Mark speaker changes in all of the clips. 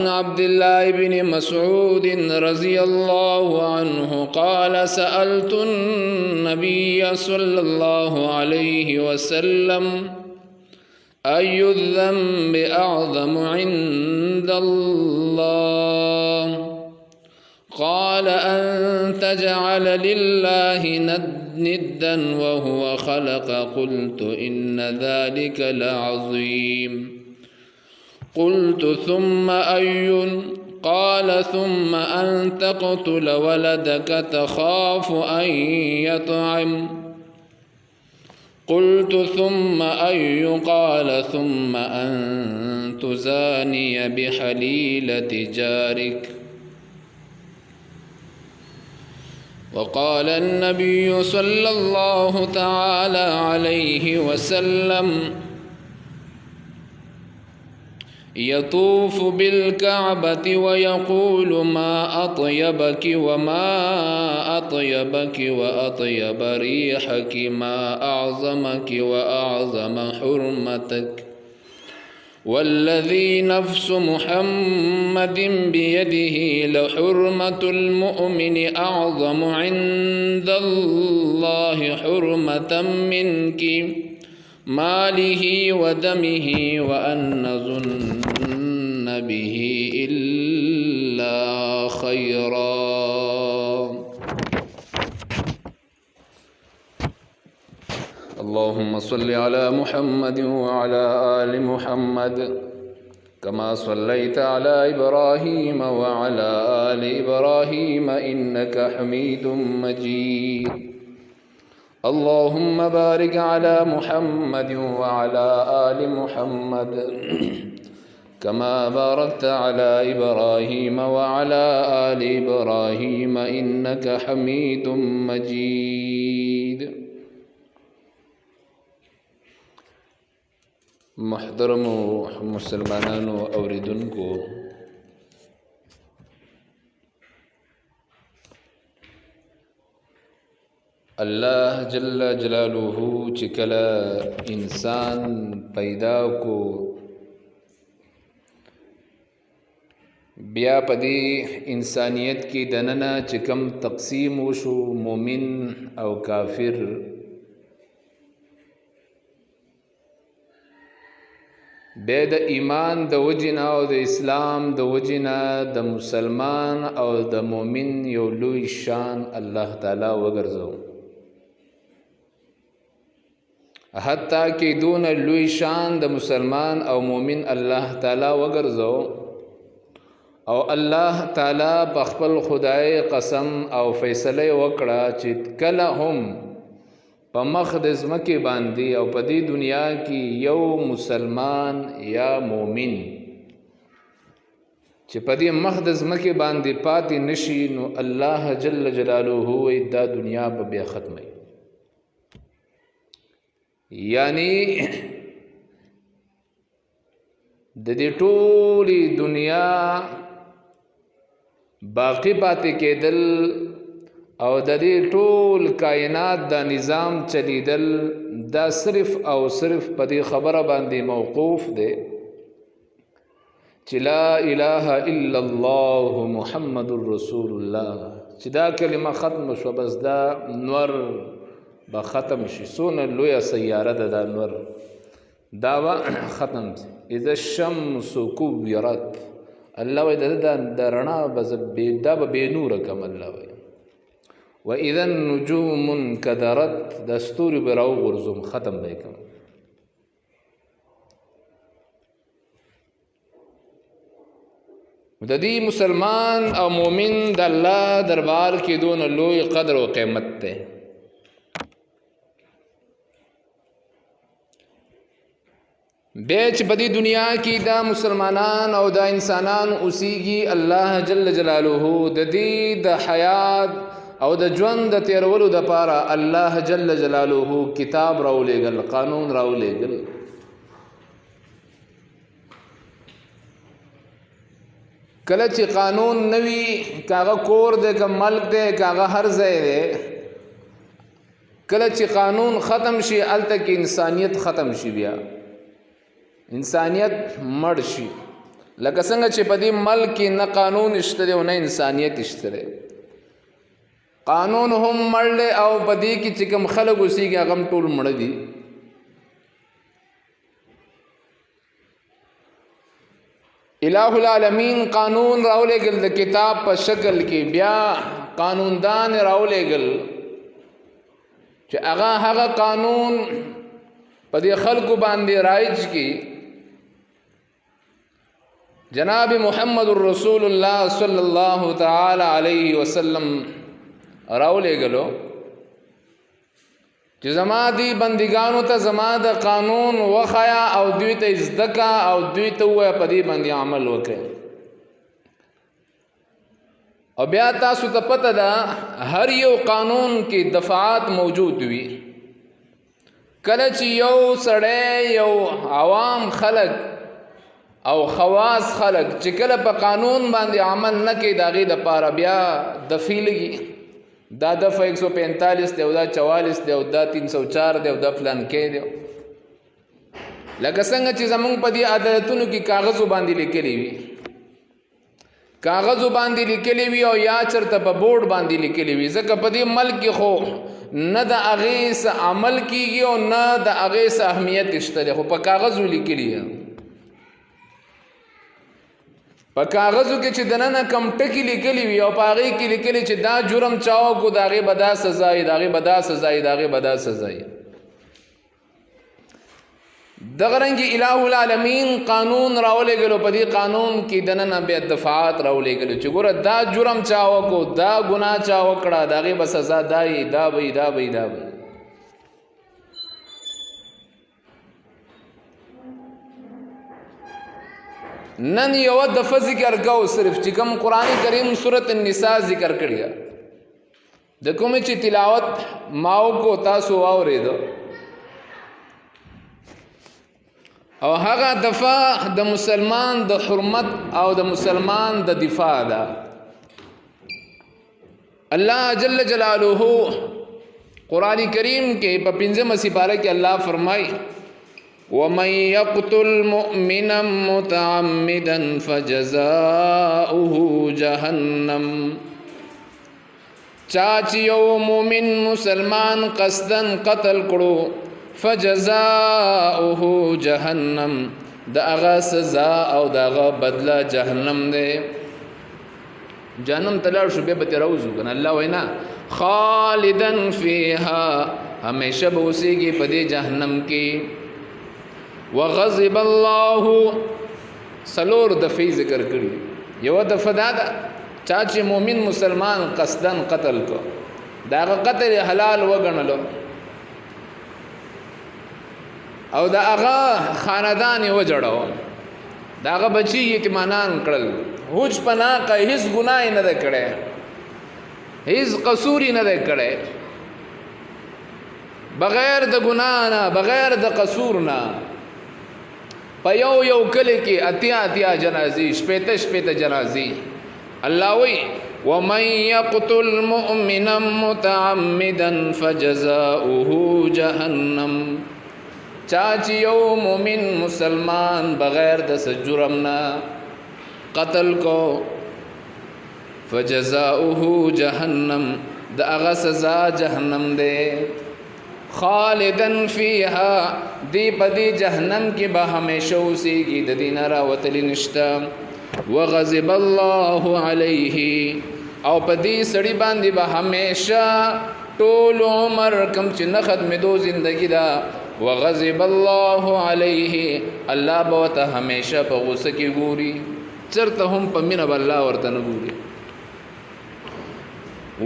Speaker 1: عن عبد الله بن مسعود رضي الله عنه قال سألت النبي صلى الله عليه وسلم أي الذنب أعظم عند الله؟ قال أن تجعل لله ندا وهو خلق. قلت إن ذلك لعظيم. قلت ثم أي؟ قال ثم أن تقتل ولدك تخاف أن يطعم. قلت ثم أي؟ قال ثم أن تزاني بحليلة جارك. وقال النبي صلى الله تعالى عليه وسلم يطوف بالكعبة ويقول ما أطيبك وما أطيبك وأطيب ريحك ما أعظمك وأعظم حرمتك والذي نفس محمد بيده لحرمة المؤمن أعظم عند الله حرمة منك ماله ودمه وأن نظن به إلا خيرا. اللهم صل على محمد وعلى آل محمد كما صليت على إبراهيم وعلى آل إبراهيم إنك حميد مجيد. اللهم بارك على محمد وعلى آل محمد كما باركت على إبراهيم وعلى آل إبراهيم إنك حميد مجيد. محترم مسلمانانو اوریدونکو، الله جل جلاله چې کله انسان پیدا کو بیا پدې انسانیت کې دننه چې کم تقسیم وشو مومن او کافر، بیا د ایمان د وجنا او د اسلام د وجنا د مسلمان او د مومن یو لوی شان الله تعالی وګرځو، حتی کې دون لوی شان د مسلمان او مومن الله تعالی وګرځو، او الله تعالی په خپل خدای قسم او فیصله وکړه چې کله هم په مخ د ځمکې باندې او په دې دنیا کې یو مسلمان یا مومن چې په دې مخ د ځمکې باندې پاتې نشي، نو الله جل جلاله وایي دا دنیا به بیا ختمه، یعنی د دې ټولې دنیا باقی پاتې کېدل او د دې ټول کائنات دا نظام چلیدل دا صرف او صرف په دې خبره باندې موقوف دی چې لا اله الا الله محمد رسول الله، چې دا کلمه ختم شو بس دا نور به ختم شي، څونه لویه سیاره ده دا نور دا به ختم شي. اذا الشمس کورت، الله وایي د رڼا دا به بې نوره کم، الله وایي وَإِذَا النُّجُومُ انْكَدَرَتْ د ستوري به راوغورځوم ختم به یې کړم. د دې مسلمان او مومن د الله دربار کې دونه لوی قدر او قیمت دی. بیا چې په دې دنیا کې دا مسلمانان او دا انسانان اوسیږي، الله جل جلاله د دې د حیات او د ژوند د تیرولو د پاره الله جل جلاله کتاب راولېږل، قانون راولېږل. کله چې قانون نوي کاغه کور دی که ملک دی کاغه هر ځای دی، کله چې قانون ختم شي هلته کې انسانیت ختم شي، بیا انسانیت مړ شي. لکه څنګه چې په دې ملک کې نه قانون شته دی او نه انسانیت شته دی. قانون هم مړ دی او په دې کې چې کوم خلک اوسېږي هغه هم ټول مړه دي. الہ العالمین قانون راولېږل د کتاب په شکل کې، بیا قانوندان راولېږل چې هغه قانون په دې خلکو باندې رایج کی. جناب محمد رسول الله صلی الله تعالی علیه وسلم راولېږلو چې زما دی بندگانو ته زما د قانون وخایا او دوی ته ازدکا او دوی ته وایه په دې باندې عمل وکړي. او بیا تاسو ته پته ده هر یو قانون کې دفعات موجود وي. کله چې یو سړی یو عوام خلک او خواص خلک چې کله په قانون باندې عمل نه کوي د هغې دپاره بیا دفعې لګي. دا دفعه 145 دی او دا 44 دی او دا 304 دی او دا فلان کې دی. لکه څنګه چې زمونږ په دې عدالتونو کې کاغذو باندې لیکلي وي، کاغذو باندې لیکلي وي او یا چرته په بورډ باندې لیکلي وي. ځکه په دې ملک کې خو نه د هغې څه عمل کېږي او نه د هغې څه اهمیت شته دی، خو په کاغذو لیکلي وي. په کاغذو کې چې دننه کم ټکي لیکلي وي او په هغې کې لیکلي چې دا جرم چا وکړو د هغې به دا سزا وي، د هغې به دا سزا وي، د هغې به دا سزا وي. دغه رنګې الہ العالمین قانون راولېږلو، په دې قانون کې دننه بیا دفعات راولېږلو چې ګوره دا جرم چا وکړو، دا ګناه چا وکړه، د هغې به سزا دا وي، دا به وي، دا به وي، دا به وي. نن یو دفعه ذکر کو صرف چې کوم قرآن کریم سورۃ النساء ذکر کړی د کومې چې تلاوت ماو کو تاسو واورېدو او هغه دفعه د مسلمان د حرمت او د مسلمان د دفاع ده. الله جل جلاله قرآن کریم کې په 15 سپاره کې الله فرمایي وَمَنْ يَقْتُلْ مُؤْمِنًا مُتَعَمِّدًا فَجَزَاؤُهُ جَهَنَّمُ. چاچ یو مومن مسلمان قصدن قتل کړو فجزاؤه جهنم، دا اغا سزا او دا اغا بدلا جهنم دے. جهنم تلار شو بے بتی روزو کن اللہ وینا خالدن فیہا، ہمیشہ بوسیگی پدی جہنم کی. وغضب اللہ، سلور دفعی ذکر کری. یو دفع دادا چاچی مومن مسلمان قصدن قتل کو، دا اغا قتل حلال وگنلو او دا هغه خاندان یې وجړو، دا هغه بچي یتیمانان کړل، هوج پناقه هیڅ ګناه نه ده کړی، هیڅ قصور نه ده کړی، بغیر د ګناه نه بغیر د قصور نه په یو یو کلی کې اتیا جنازې، شپېته جنازې. الله وی وَمَنْ يَقْتُلْ مُؤْمِنًا مُتَعَمِّدًا فَجَزَاؤُهُ جَهَنَّمُ. چاچی یو مومن مسلمان بغیر دس جرم نا قتل کو فجزاؤه جہنم، دا اغا سزا جہنم دے. خالدن فیہا، دی پدی جہنم کی با ہمیشہ اسی کی ددی نراوتلی نشتا. وغضب اللہ علیہ، او پدی سڑی باندی با ہمیشہ طول عمر کم چی نختم دو زندگی دا. وغضب اللہ علیہ، اللہ بوتا ہمیشہ پا غصہ کی گوری، چرتا ہم پا من اب اللہ ورطا نگوری.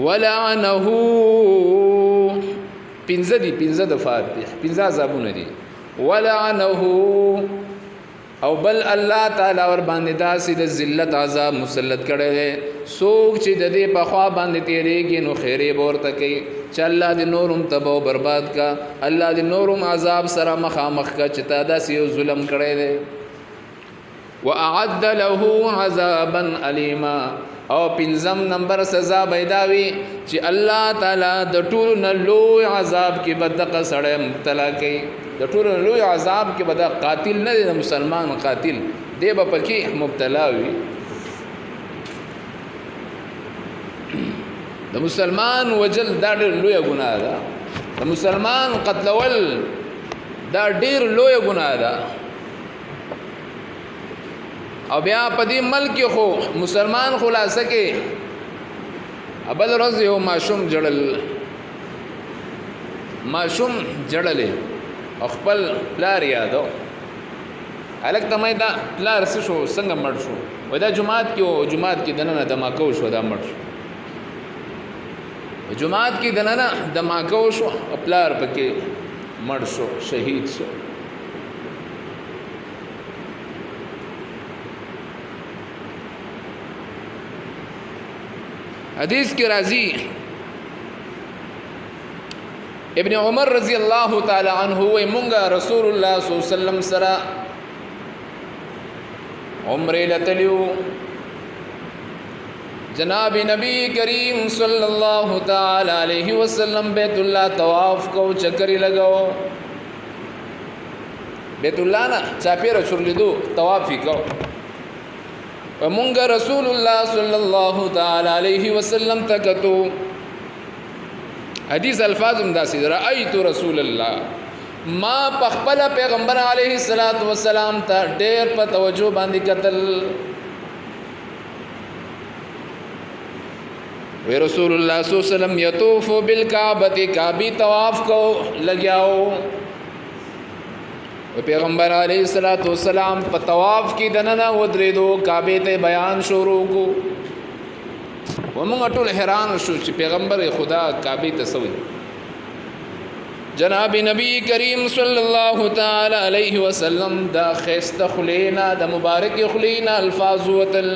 Speaker 1: ولعنہو، پنزہ دفعات دی، پنزہ عذابون دی. ولعنہو، او بل اللہ تعالیٰ ور باندې داسې د ذلت عذاب مسلط کړی دی. څوک چې د دې په خوا باندې تېرېږي نو خیرې به ورته کوي چې الله دې نورم تباه و برباد کا، الله دې نورم عذاب سره مخامخ کا چې تا داسې یو ظلم کړی دی. وَأَعَدَّ لَهُ عَذَابًا عَلِيمًا، او 5 نمبر سزا بیداوی چې الله تعالیٰ د ټولو نه لوی عذاب کې به دغه سړی مبتلا کوي. د ټولو لوی عذاب کې به دا قاتل نه دی، د مسلمان قاتل دی به پکې مبتلا وي. د مسلمان وجل دا ډېر لویه ګناه ده، د مسلمان قتلول دا ډېر لویه ګناه ده. او بیا په دې ملک خو مسلمان خلاصه کې بل ورځ یو ماشوم جړل، ماشوم جړلې او خپل پلار یادو، هلک ته مې دا پلار څه شو، څنګه مړ شو؟ وایي دا جومات کې و، جومات کې دننه دماکه وشوه، دا مړ شو. جماعت کې دننه دماکه وشو، پلار پکې مړ شو، شهید شو. حدیث کې راځي ابن عمر رضی الله تعالی عنہ وی مونږه رسول الله صلی الله علیه وسلم سره عمره لتلیو، جناب نبی کریم صلی اللہ تعالی علیہ وسلم بیت اللہ طواف کو، چکری لگاو، بیت اللہ نا چاپیر چرلیدو طوافی کو. ومونگا رسول اللہ صلی اللہ تعالی علیہ وسلم تکتو، حدیث الفاظ امداسی رأیت رسول اللہ، ما پخپل پیغمبر علیہ السلام تا دیر پا توجہ باندی قتل. وی رسول اللہ صلی اللہ علیہ وسلم یطوف بالکعبۃ، کعبی طواف کو لگیاو. وی پیغمبر علیہ السلام پا طواف کی دننا ودریدو، کعبی تے بیان شروع کو. ومونگا طول حیران شو چی پیغمبر خدا کعبی تسوی. جناب نبی کریم صلی اللہ تعالی علیہ وسلم دا خیست خلینا، دا مبارک خلینا الفاظ وطل،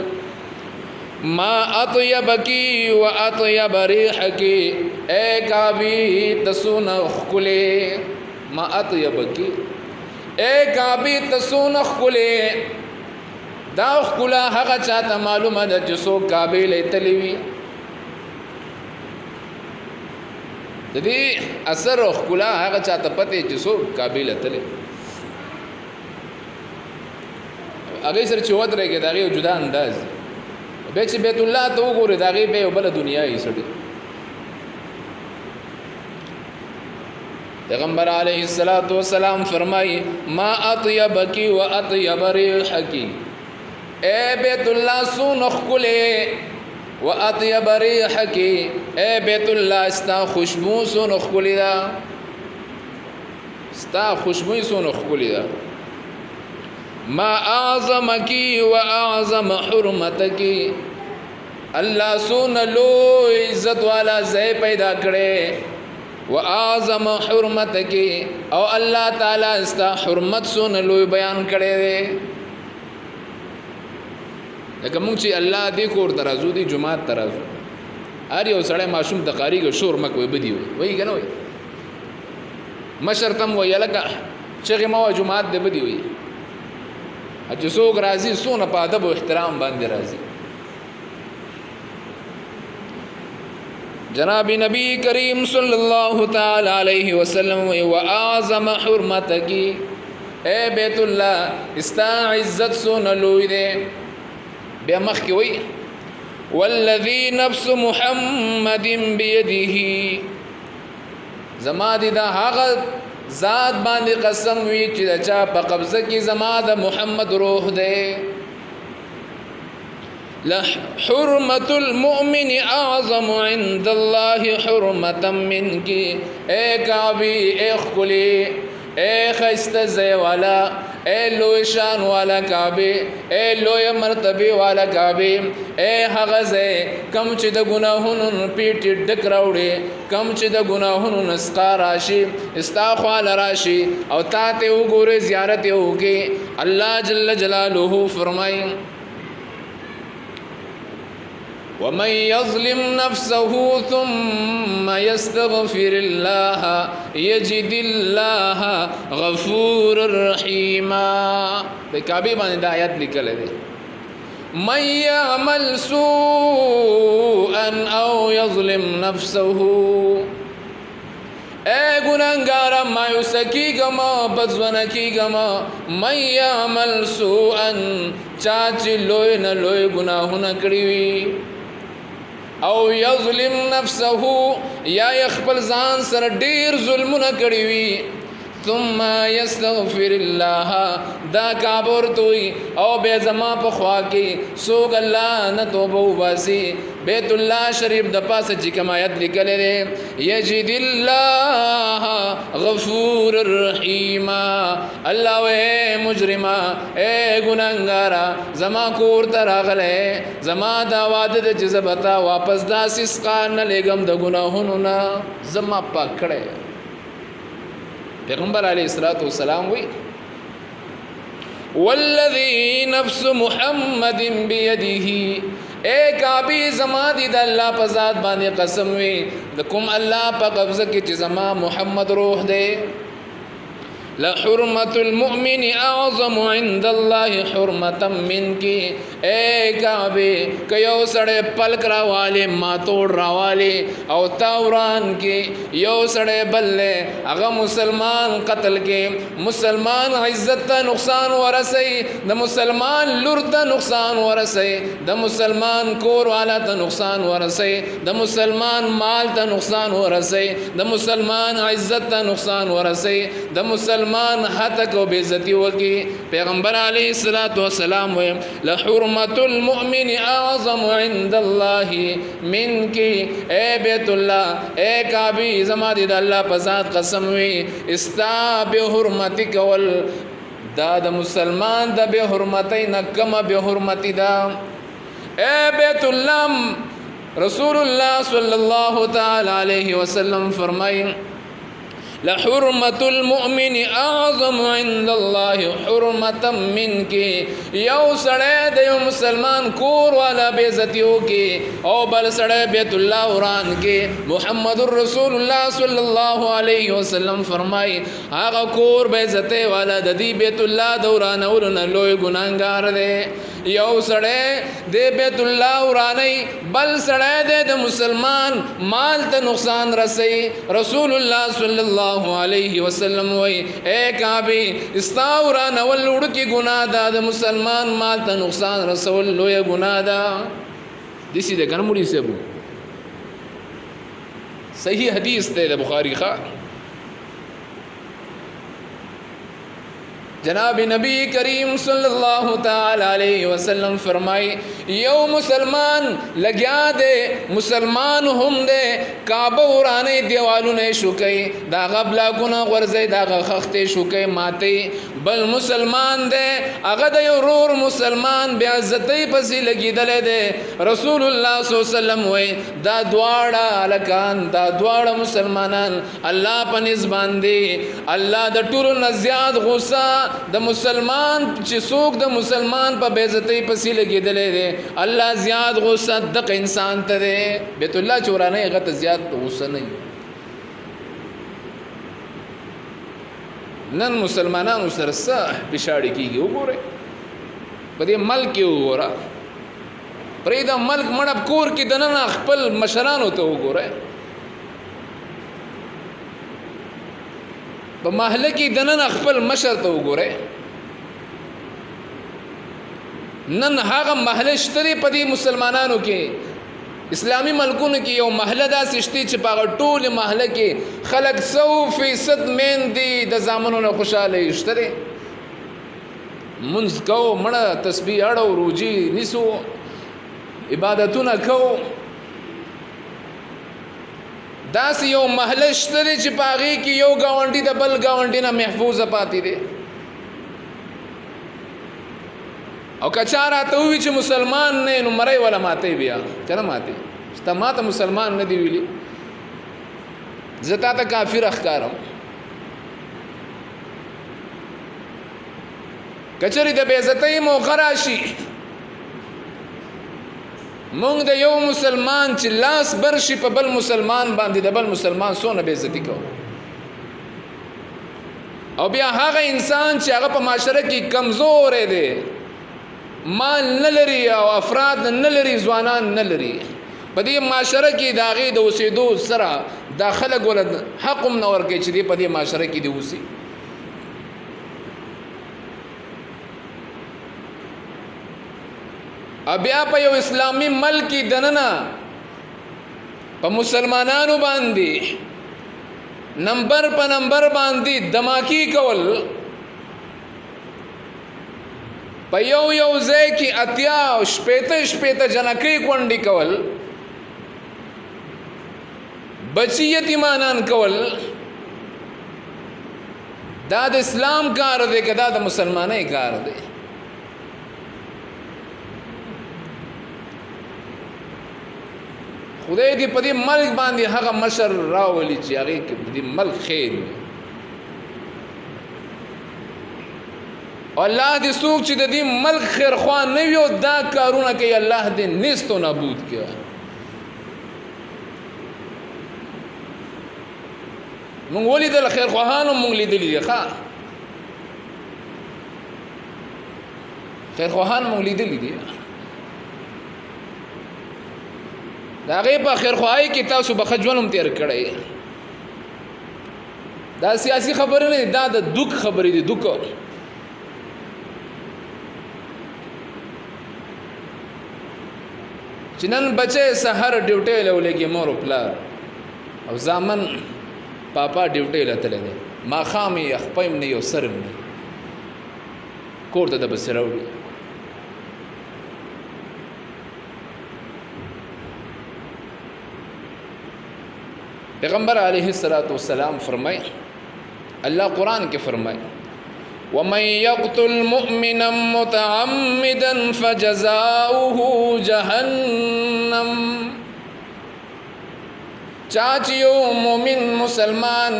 Speaker 1: ما اطیبکی و اطیب ریحکی، اے کعبی تسون خکلے، ما اطیبکی، اے کعبی تسون خکلے. دا خکلا حقا چاہتا معلوم ہے جسو کعبی لیتلیوی، دی اثر خکلا حقا چاہتا پتے جسو کعبی لیتلی. اگئی سر چوت رہے گے داغی جدا انداز بیچ بیت اللہ تو گورے داغی بے بل دنیا ہی سڑی. پیغمبر علیہ السلام فرمائی ما اطیبکی و اطیب ریحکی، اے بیت اللہ سون خکلے، و اطیب ریحکی، اے بیت اللہ استا خوشبو سون خکلی دا، استا خوشبو سون خکلی دا. ما اعظمکی و اعظم حرمتکی، اللہ سون لو عزت والا زی پیدا کرے، و اعظم حرمتکی، او اللہ تعالیٰ استا حرمت سون لو بیان کرے دے. لیکن مونږ چې الله دې کور ترازو دی جماعت ترازو، هر یو سړی ماشوم د قاری کې شور مکوي بدی وي کنه وي، مشر تم وي لکه چغې ما جماعت دې بدی وي، چې څوک راځي څونه په ادب او احترام باندې راځي. جناب نبی کریم صلی اللہ تعالی علیہ وسلم و اعظم حرمتکی، اے بیت اللہ استا عزت سون لوی دے. بیا مخ کی وی والذی نفس محمد بیدہ، زما دی دا هغه ذات باندې قسم وی چې دا چا په قبضه کې زما د محمد روح دی. لحرمت المؤمن اعظم عند الله حرمتا منك، اے کعبی، اے خکلی، اے خیست زی والا، اے لوی شان والا کعبی، اے لوی مرتبی والا کعبی، اے حغزے کم چی دا گناہنن پیٹی ڈک روڑی، کم چی دا گناہنن اسقا راشی، استاخوال راشی، او تاتے ہو گورے زیارتے ہوگی. اللہ جل جلالہ فرمائی ومن يظلم نفسه ثم يستغفر الله يجد الله غفور رحيما. په کعبه باندې دا آیات لیکل دي، من يعمل سوءا او يظلم نفسه، اے گناہگارا مایوس کیږه ما بدزونه کیږه ما من یعمل سوءا چاچی لوی نه لوی گناهونه کړی وي او یظلم نفسه یا خپل ځان سره ډیر ظلمونه کړی وي ثم یستغفر الله دا کابر توي او به زما په خوا کې سوګ الله نه توبه واسي بیت الله شریف د پاسه چې کوم آیت لیکل لري یجد الله غفور الرحیم الله وې مجرما اے ګناګارا زما کور ته راغله زما دا وعده د جذبتا واپس داسې سقان نه لګم د ګناهونو نه زما پکړه پیغمبر علیہ الصلوۃ والسلام وی والذی نفس محمد بیده اے کعبی زما دی د الله په ذات باندې قسم وی د کوم الله په قبضه کې چې زما محمد روح دی لحرمة المؤمن اعظم عند الله حرمة منك اے کعبے کيو سڑے پلک راواله ماتوڑ راواله او تاوران کې یو سڑے بلے اغه مسلمان قتل کې مسلمان عزت ته نقصان ورسي د مسلمان لور ته نقصان ورسي د مسلمان کور والا ته نقصان ورسي د مسلمان مال ته نقصان ورسي د مسلمان عزت ته نقصان ورسي د مسلمان حتک و بیزتی وکی پیغمبر علیہ الصلوۃ والسلام و لحرمت المؤمن اعظم عند الله منك اے بیت اللہ اے کعبی زما دی د الله په ذات قسم وی استا بحرمتک ول دا د مسلمان د به حرمتای نه کم به حرمتی دا اے بیت اللہ رسول اللہ صلی اللہ تعالی علیہ وسلم فرمائیں لحرمة المؤمن اعظم عند الله حرمة منك یو سړی د یو مسلمان کور والا بے عزتیو کې او بل سړی بیت الله وران کې محمد رسول الله صلی الله علیه وسلم فرمای هغه کور بے عزتی والا د دې بیت الله دوران ورن لوی ګناګار دی یو سړی د بیت الله ورانی بل سړی د مسلمان مال ته نقصان رسي رسول الله صلی الله علیہ وسلم وی اے کعبی استاورا نول اڑکی گناہ دا دا مسلمان مال تا نقصان رسول لویا گناہ دا دیسی دے کن مڑی سے بو صحیح حدیث تے دا بخاری خواہ جناب نبی کریم صلی اللہ تعالی علیہ وسلم فرمائی یو مسلمان لگیا دے مسلمان ہم دے کعبہ ورانے دیوالو نے شکئی دا غبلا گنا غرزے دا خخت شکئی ماتے بل مسلمان دے اغد یورور مسلمان بے عزتی پسی لگی دلے دے رسول اللہ صلی اللہ علیہ وسلم وی دا دوارا لکان دا دوارا مسلمانان اللہ پا نزبان دے اللہ دا طول نزیاد غصہ د مسلمان چې څوک د مسلمان په بیزتی پسې لګېدلی دی الله زیات غصه دغه انسان ته دی بیت الله چې ورانه هغه ته زیات غصه نه نن مسلمانانو سره څه بشاړې کېږي وګورئ په دې ملک کې وګوره پرېږده ملک مړه کور کې دننه خپل مشرانو ته وګورئ په محله کې دننه خپل مشر ته وګورئ نن هغه محله شته دی په دې مسلمانانو کې اسلامی ملکونو کې یو محله داسې شته چې په هغه ټولې محله کې خلک 100% میندې د زامنو نه خوشحاله شته دی منځ کوو مړه تسبیح اړو روجي نیسو عبادتونه کوو داس یو محله شته چې پاغي کې یو گاونډي د بل گاونډي نه محفوظ پاتې دي او کچاره ته وی چې مسلمان نه نو مړی ولا ماته بیا کنه ماته ستماته مسلمان نه دی ویلي زتا ته کافر اخکارم کچری د بے عزتۍ موقع راشي مونږ د یو مسلمان چې لاس برشي په بل مسلمان باندې د بل مسلمان سونه بے عزتی کو او بیا هغه انسان چې هغه په معاشره کې کمزور دی مال نه لري او افراد نه لري ځوانان نه لري په دې معاشره کې د هغې د اوسېدو سره دا خلک وله حق هم نه ورکوي چې دې په دې معاشره کې دې اوسي. بیا په یو اسلامي ملک کې دننه په مسلمانانو باندې نمبر په نمبر باندې دماکی کول، په یو ځای کې اتیا او شپېته جنکۍ کونډې کول، بچی یتیمانان کول، دا د اسلام کار دی که دا د مسلمانۍ کار دی؟ خدای دې په دې ملک باندې هغه مشر راولي چې هغې کې په دې ملک خیر وي، او الله دې څوک چې د دې ملک خیرخوا نه وي او دا کارونه کوي الله دې نیست و نابود کړي. مونږ ولیدل خیرخواهانو مونږ لیدلي دي، ښه خیرخواهان مونږ لیدلي دي، د هغې په خیرخواهۍ کې تاسو به ښه ژوند هم تېر کړی. دا سیاسي خبرې نه دي، دا د دوک خبرې دي. دوک چې نن بچی سهار ډیوټۍ له ولګي مور و پلار او زامن پاپا ډیوټۍ له تللی دی، ماښام یې خپه هم نه یو سر هم نه کور ته د بسې راوړي. پیغمبر علیہ السلام فرمائے، اللہ قرآن کے فرمائے وَمَن يَقْتُلْ مُؤْمِنًا مُتَعَمِّدًا فَجَزَاؤُهُ جَهَنَّمُ، چاچیو مومن مسلمان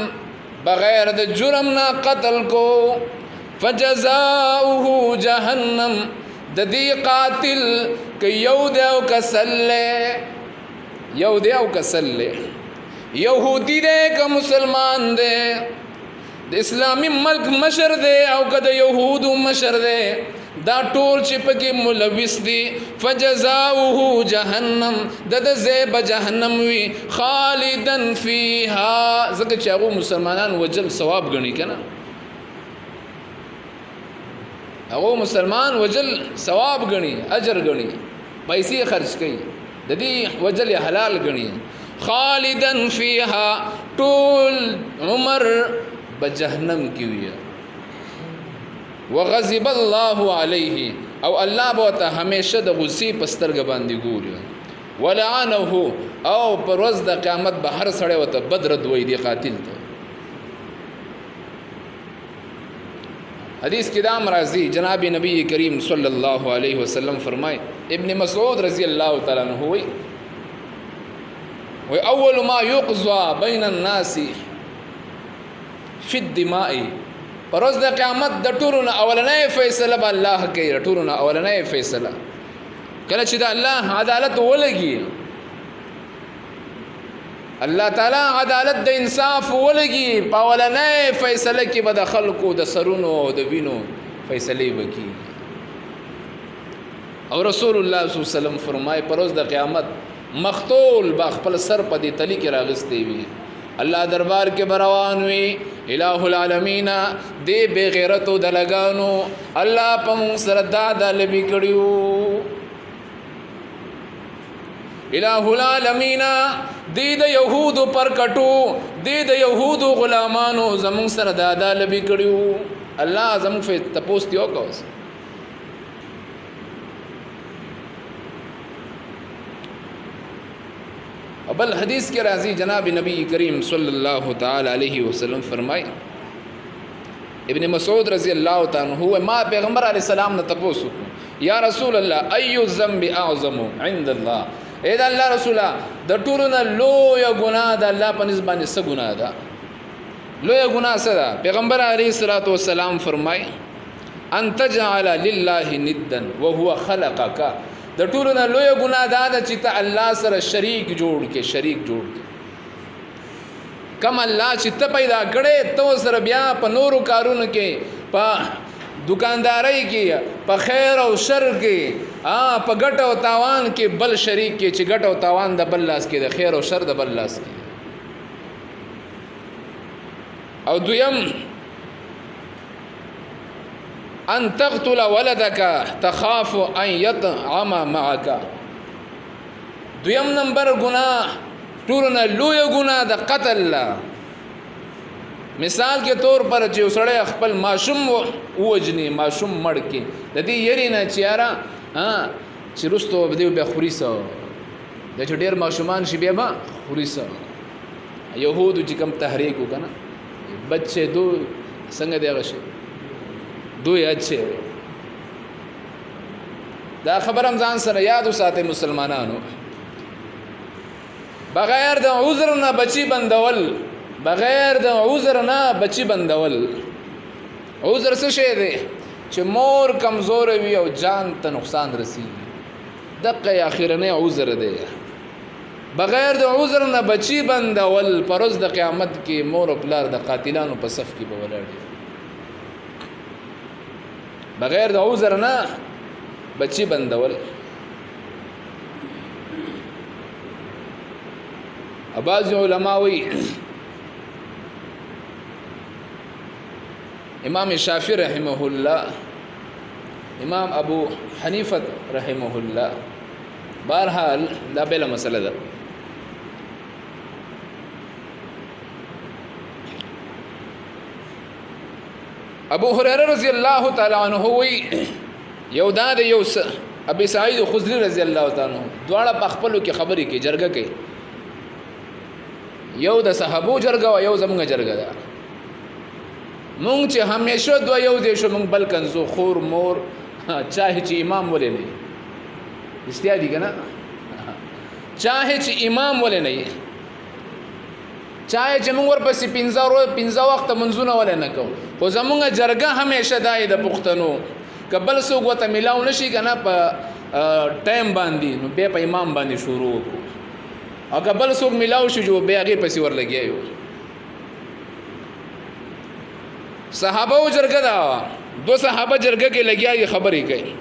Speaker 1: بغیر د جرم نہ قتل کو، فَجَزَاؤُهُ جَهَنَّمُ، د دې قاتل که یو دی او کسل لے، یهودی دی که مسلمان دی، د اسلامی ملک مشر دی او که د یهودو مشر دی، دا ټول چې پکې ملوث دي، فجزاؤه جهنم، د ځای به جهنم وي، خالدن فیها، ځکه چې هغو مسلمانان وجل ثواب ګڼي که نه، هغو مسلمان وجل ثواب ګڼي، اجر ګڼي، پیسې خرچ کوي، د دې وجل حلال ګڼي. خالدن فیها، ټول عمر بجهنم کی وی، وغضب الله علیه، او الله به ته همیشه د غصې په سترګه باندې ګوري، ولعنه، او پر ورځ د قیامت به هر سړی ورته بد رد وایي دی قاتل ته. حدیث کې دا راځي، جناب نبی کریم صلی الله علیه وسلم فرمای، ابن مسعود رضی الله تعالی عنہ وی اول ما یقضى بین الناس فی الدماء، پر ورځ د قیامت د ټولو نه اولنۍ فیصله به الله کوي، ټولو نه اولنۍ فیصله کله چې د الله عدالت ولګي، الله تعالی عدالت د انصاف ولګي، په اولنۍ فیصله کې به د خلکو د سرونو او د وینو فیصلې وکړي. او رسول الله صلی الله علیه وسلم فرمایي پر ورځ د قیامت مختول با خپل سر په دې تلی کې راغستی وي، الله دربار کې بروان وي، الہ العالمین دې بے غیرتو دلګانو الله په موږ سره دا لبي کړیو، الہ العالمین دې د یهودو پر کټو، دې د یهودو غلامانو زموږ سره دا لبي کړیو، الله زموږ په تپوس دی وکوس. بل حدیث کے راضی جناب نبی کریم صلی اللہ تعالی علیہ وسلم فرمائے، ابن مسعود رضی اللہ تعالی عنہ ما پیغمبر علیہ السلام نے تپوسو، یا رسول اللہ ایو الذنب اعظم عند اللہ، اے دا اللہ رسولہ د ټولو نه لویه ګناه د الله په نسبت باندې څه ګناه ده؟ لویه ګناه څه ده؟ پیغمبر علیه السلام فرمایي ان تجعل لله ندا وهو خلقک، د ټولو نه لویه ګناه دا ده چې ته الله سره شریک جوړ کې، کم الله چې ته پیدا کړې ته سره بیا په نورو کارونو کې، په دکاندارۍ کې، په خیر او شر کې په ګټه او تاوان کې بل شریک کې چې ګټه او تاوان د بل لاس کې د خیر او شر د بل لاس کې. او دویم ان تقتل ولدك تخاف ان يطعم معك. دویم نمبر ګناه ټولنه لوی ګناه د قتل لا. مثال کے طور پر چې وسړی خپل ماشوم ووجني ماشوم مړ کې د دې یری نه چې یاره چې رستو به بیا خوري سو د چې ډېر ماشومان شي بیا به خوري سو. یهودو چې کوم تحریک وکنه بچے دو څنګه دی هغه شي دو یاد شي. دا خبر رمضان سره یاد وساتئ مسلمانانو. بغیر د عذر نه بچی بندول، بغیر د عذر نه بچی بندول. عذر څه شی دی؟ چې مور کمزور وي او جان ته نقصان رسیږي، دغه اخرنی عذر دی. بغیر د عذر نه بچی بندول پر ورځ د قیامت کې مور او پلار د قاتلانو په صف کې به ولاړ دي. بغیر د عذر نه بچی بندول. بعض علماء وی امام شافعی رحمه الله، امام ابو حنیفه رحمه الله، بہرحال دا بلا مسئله ده. ابو هريره رضی الله تعالی عنہ وی یو دا د یو ابي سعید خضری رضی الله تعالی عنہ دواړه په خپلو کې خبرې کې جرګه کوي. یو د صحابو جرګه او یو زمونږ جرګه ده. مونږ چې همیشه دوه یو دی شو، مونږ بل کنزو خور مور چاهي چې امام ولې نه اشتیا دي که نه، چاهي چې امام ولې نه، چاهي چې مونږ ورپسې پنځه وخته منځونه ولې نه کوو. خو زمونږ جرګه همیشه دا د پښتنو که بل څوک ورته میلاو نه شي که نه په ټایم باندې، نو بیا په امام باندې شروع وکړو. او که بل څوک میلاو شو جو بیا هغې پسې ورلګیا یو. صحابه و جرګه ده، دو صحابه جرګه کې لګیا یې خبرې کوي.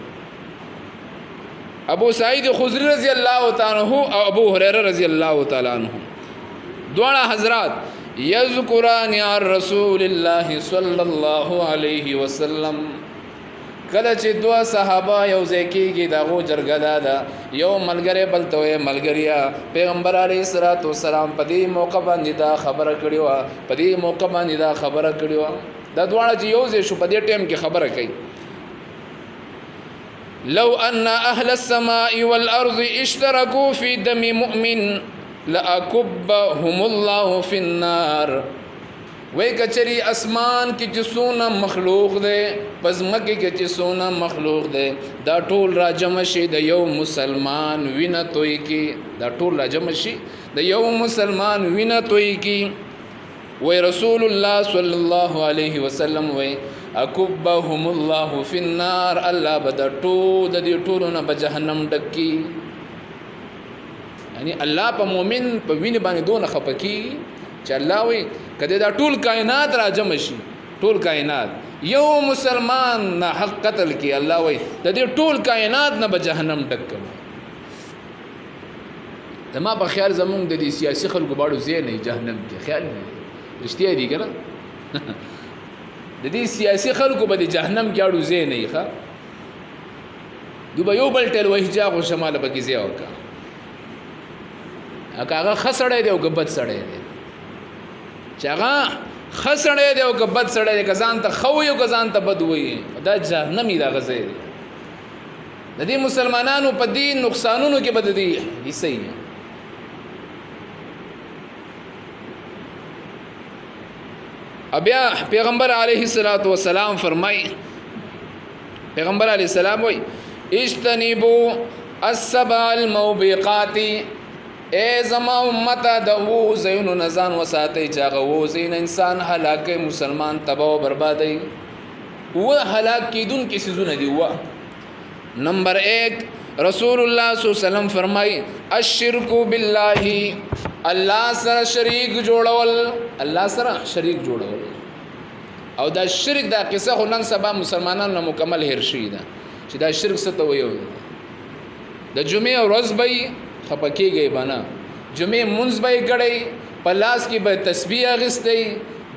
Speaker 1: ابو سعید خضری رضی الله تعالی عنہ او ابو هريره رضی الله تعالی عنہ دواړه حضرات یذکران عن رسول الله صلی الله علیه وسلم. کله چې دوه صحابه یو ځای کېږي دغو جرګه ده، یو ملګری بل ته وایي ملګریا پیغمبر علیه الصلاۃ والسلام په دې موقع باندې دا خبره کړې وه، په دې موقع باندې دا خبره کړې وه. دا دواړه چې یو ځای شو په دې ټایم کې خبره کوي. لو ان اهل السماء والارض اشتركوا في دم مؤمن لاكبهم الله في النار. وی کچری اسمان کی جسونا مخلوق دے، پزمکی کی جسونا مخلوق دے، دا ټول را جمع شي د یو مسلمان وینه توی کی، دا ټول را جمع شي د یو مسلمان وینه توی کی. وی رسول الله صلی الله علیه وسلم وی اکبهم الله فی النار، الله بدا ټول د دې ټولو نه به جهنم ډکی. یعنی الله په مؤمن په وینه باندې دونه خپکی چې الله وی کده دا ټول کائنات را جمع شي، ټول کائنات یو مسلمان نه حق قتل کی، الله وی د دې ټول کائنات نه به جهنم ډک کړي. زما په خیال زمونږ د دې سیاسي خلکو باړو زی نه جهنم کې خیال نه رښتیا دي کنه. د دې سیاسي خلکو به د جهنم کې اړو زی نه ښه دوی یو بل ټل وهجا غو شماله به کې زی وکا هغه خسړې دی او غبط سړې دی، چې هغه خسړې دی او غبط سړې دی، کزان ته خو یو کزان ته بد وي، دا جهنمی دا غزه دی. د دې مسلمانانو په دې نقصانونو کې بد دي حصہ یې. بیا پیغمبر علیه الصلاۃ والسلام فرمای، پیغمبر علیه السلام وای اجتنبوا السبع الموبقات، اے زما امت د وو زینو نزان وساتئ چې هغه وو زین انسان هلاکه مسلمان تباہ و بربادی. و هلاک کیدونکي څیزونه دي. و نمبر 1 رسول الله صلی الله علیه وسلم فرمای الشرک بالله، الله سره شریک جوړول، الله سره شریک جوړول. او دا شرک دا قصه خو نن سبا مسلمانانو مکمل هیر شي ده چې دا شرک څه ته وایي. د جمعې ورځ به خپه کېږئ به نه جمعې مونځ به یې کړی په لاس کې به تسبیح اخیستی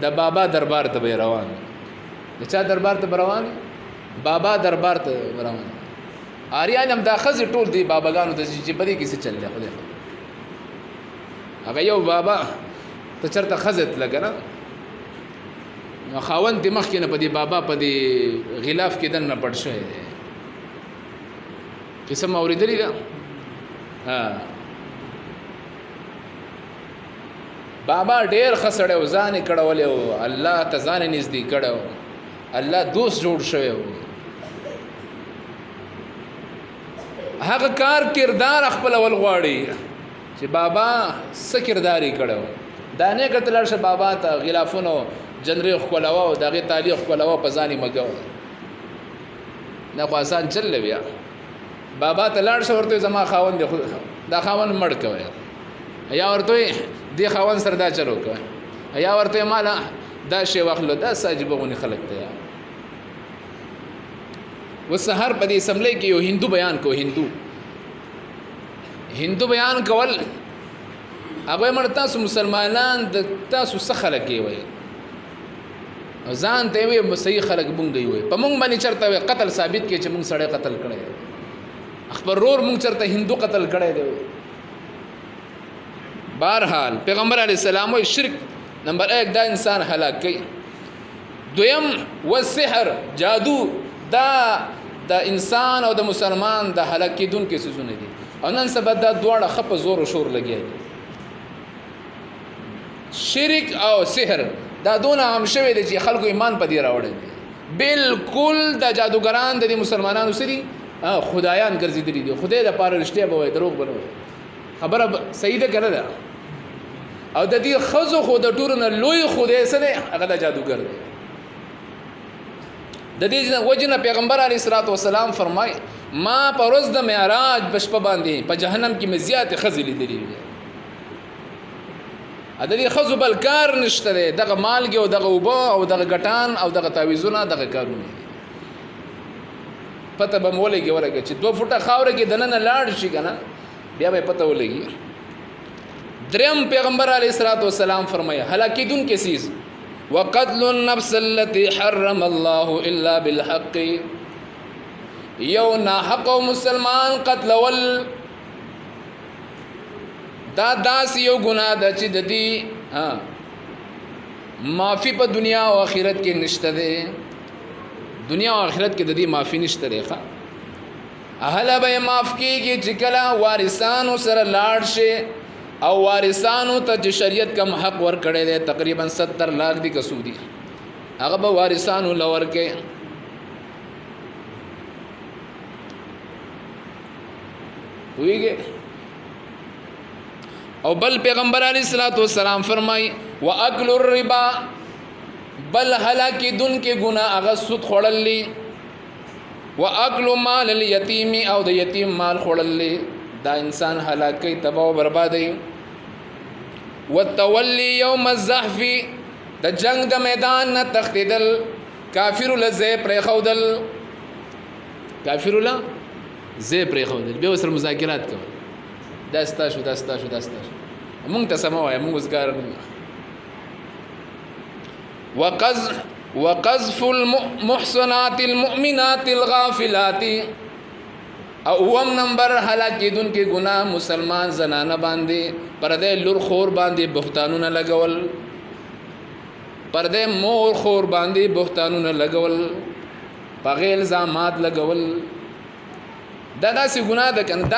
Speaker 1: د بابا دربار ته به روان د چا دربار ته به روان بابا دربار ته به روان آریان هم دا ښځې ټول دی باباګانو ته چې په دې کې څه چل دی خدای هغه یو بابا ته چېرته ښځه تله که نه نو خاوند دې مخکې نه په دې بابا په دې غلاف کې دننه پټ شوی دی قصه مې اورېدلې ده بابا ډېر ښه سړی و ځان یې کړولی و الله ته ځان یې نږدې کړی و الله دوست جوړ شوی و هغه کار کردار خپلول غواړي چې بابا څه کردار یې کړی و دا نه که ته لاړ شه بابا ته غلافونو جنرې ښکلوه او د هغې تالیه ښکلوه په ځان یې مه کوه دا خو اسان چل دی بیا بابا ته لاړ شه ورته زما خاوند دی دا خاوند مړ کوی یا ورته دې خاوند سره دا چل وکړه یا ورته ماله دا شی واخلو دا څه عجیبه غونې خلک دی اوس سهار په دې اسمبلۍ کې یو هندو بیان کو هندو بیان کول هغه مړ تاسو مسلمانان د تاسو څه خلک یې وایي ځان ته وي صحیح خلک مونږ دی وي په مونږ باندې چرته قتل ثابت کې چې مونږ سړی قتل کړی خپل رور مونږ چرته هندو قتل کړی دی بهرحال پیغمبر علیه السلام وایي شرک نمبر 1 دا انسان هلاک کوي دویم والسحر جادو دا د انسان او د مسلمان د هلاک کېدونکي څیزونه دي او نن سبا دا دواړه ښه په زور و شور لګیا دي شرک او سحر دا دونه عام شوی دی چې خلکو ایمان په دې راوړی دی بالکل د جادوګران د مسلمانانو سری خدایان ګرځېدلي دي خدای دپاره رښتیا به وایي دروغ به نه وایي خبره صحیح ده که نه ده او د دې ښځو خو د ټولو نه لوی خدای څه دی هغه د جادوګر دی د دې وجې نه پیغمبر علیه الصلاة والسلام فرمایي ما په ورځ د معراج په شپه باندې په جهنم کې مې زیاتې ښځې لیدلي دي د دې ښځو بل کار نشته دی دغه مالګې او دغه اوبه او دغه ګټان او دغه تعویضونه دغه کارونه دي پته به مو ولګي ورګه چې 2 فوټه خاوره کې دننه لاړ شي که نه بیا به پته ولګي دریم پیغمبر علیه الصلاة والسلام فرمایي هلاکېدونکی څیز وقتل النفس التي حرم الله الا بالحق یو ناحق او مسلمان قتلول دا داس یو ګناه ده چې د دې معافي په دنیا او آخرت کې نشته ده دنیا او آخرت کې د دې معافي نشته ده هله به معاف کېږي چې کله وارثانو سره لاړ شي او وارثانو ته چې شریعت کم حق ورکړی دی تقریبا 70 لاک دي که څو دي هغه به وارثانو له ورکړي پوهېږې او بل پیغمبر علیه الصلاة والسلام فرمای واکل الربا بل هلاکېدونکې ګناه هغه سود خوړل دي واکل مال الیتیم او د یتیم مال خوړل دي دا انسان هلاکي تباہ او بربادي وتولي يوم الزحف د جنگ د میدان نه تختیدل کافر لزه پر خودل کافر له زه پر خودل به سره مذاکرات کوي داستا شو مونږ ته سم وایي مونږ وزګار نه وقذف المحصنات المؤمنات الغافلات اوم نمبر هلاکېدونکې ګناه مسلمان زنانه باندې پردې لور خور باندې بهتانونه لګول پردې مور خور باندې بهتانونه لګول په غیر الزامات لګول دا داسې ګناه ده کنه